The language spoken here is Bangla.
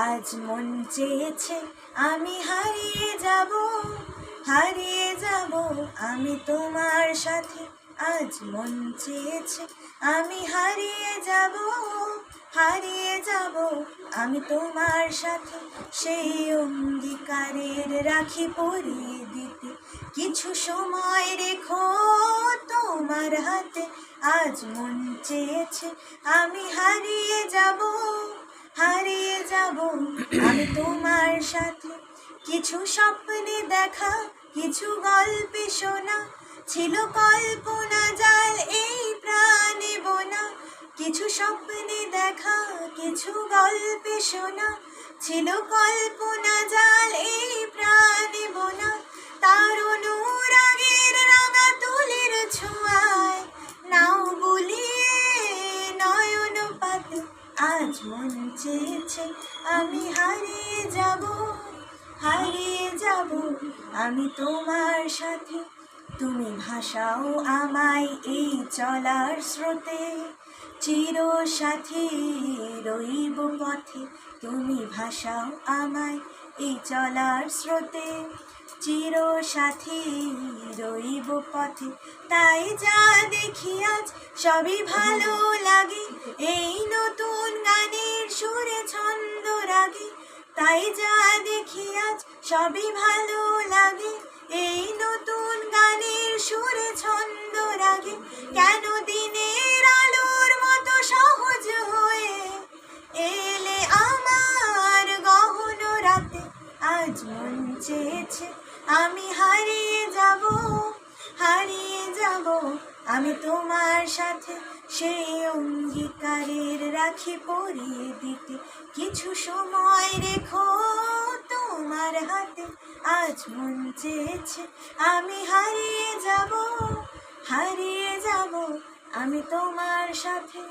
আজ মন চেয়েছে আমি হারিয়ে যাব, হারিয়ে যাব আমি তোমার সাথে। আজ মন চেয়েছে আমি হারিয়ে যাব, হারিয়ে যাব আমি তোমার সাথে। সেই অঙ্গীকারের রাখি পরিয়ে দিতে কিছু সময় রেখো তোমার হাতে। আজ মন চেয়েছে আমি হারিয়ে যাব, হারিয়ে যাব আমি তোমার সাথে। কিছু স্বপ্নে দেখা, কিছু গল্পে শোনা, ছিল কল্পনা জাল এই প্রাণে বোনা। কিছু স্বপ্নে দেখা, কিছু গল্পে শোনা, ছিল কল্পনা জাল এই প্রাণে বোনা। তার অনুরাগের রাঙা তুলির ছোঁয়ায় নাও বুলিয়ে নয়ন পাতে। আজ মন চেয়েছে আমি হারিয়ে যাব, হারিয়ে যাব আমি তোমার সাথে। তুমি ভাসাও আমায় এই চলার স্রোতে, চির সাথী রইব পথে। তুমি ভাসাও আমায় এই চলার স্রোতে, চির সাথী রইব পথে। তাই যা দেখি আজ সবই ভালো লাগে, এই নতুন গানের সুরে ছন্দ রাগে। তাই যা দেখি আজ সবই ভালো লাগে, এই নতুন গানের সুরে ছন্দ রাগে। কেন দিনের আলোর মতো সহজ হয়ে এলে আমার গহন রাতে। আজ মন চেয়েছে আমি হারিয়ে যাব, হারিয়ে যাব আমি তোমার সাথে। সেই অঙ্গীকারের রাখি পরিয়ে দিতে কিছু সময় রেখো তোমার হাতে। আজ মন চেয়েছে আমি হারিয়ে যাব, হারিয়ে যাব আমি তোমার সাথে।